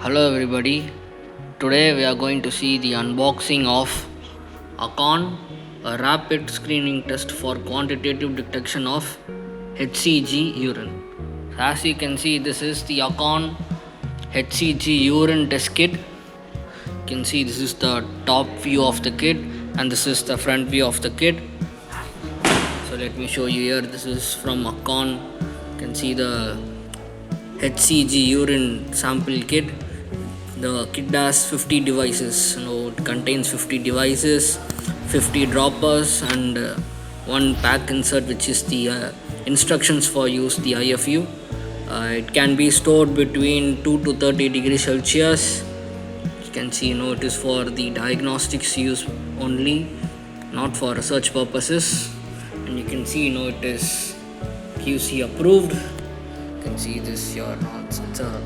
Hello everybody, today we are going to see the unboxing of Acon, a rapid screening test for quantitative detection of hCG urine. As you can see, this is the Acon hCG urine test kit. You can see this is the top view of the kit and this is the front view of the kit. So let me show you here. This is from Acon. You can see the hCG urine sample kit. The kit has 50 devices. It contains 50 devices, 50 droppers, and one pack insert, which is the instructions for use the IFU. It can be stored between 2 to 30 degrees Celsius. You can see, it is for the diagnostics use only, not for research purposes. And you can see, it is QC approved. You can see this here. It's a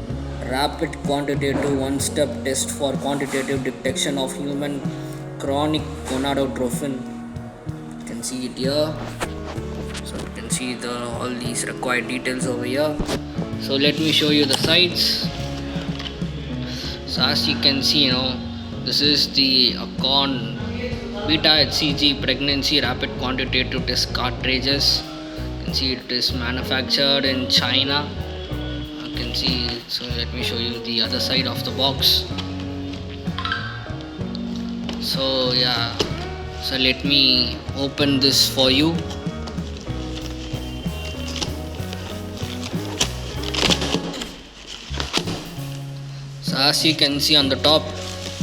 rapid quantitative one-step test for quantitative detection of human chronic gonadotrophin. You can see it here. So you can see all these required details over here. So let me show you the sides. So as you can see, this is the Acon Beta hCG Pregnancy Rapid Quantitative Test cartridges. You can see it is manufactured in China. You can see it. So let me show you the other side of the box. So let me open this for you. So as you can see on the top,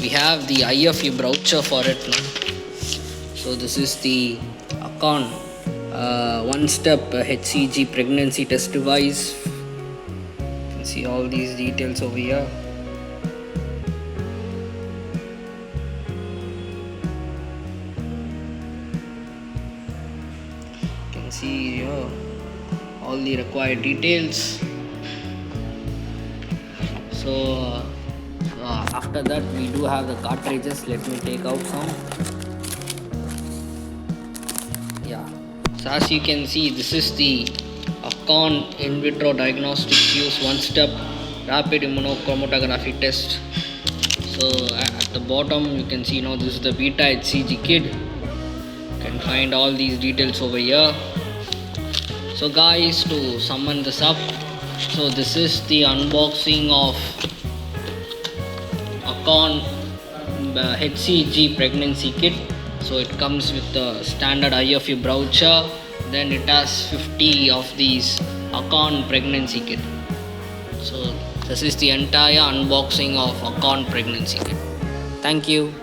we have the IFU brochure for it now. So this is the Acon one-step hCG pregnancy test device. You can see all these details over here. You can see here all the required details. So after that, we do have the cartridges. Let me take out some. So as you can see, this is the Acon in vitro diagnostics use one-step rapid immunochromatography test. So at the bottom you can see, this is the Beta hCG kit. You can find all these details over here. So guys, to sum this up, so this is the unboxing of Acon hCG pregnancy kit. So it comes with the standard IFU brochure. Then it has 50 of these Acon pregnancy kit. So this is the entire unboxing of Acon pregnancy kit. Thank you.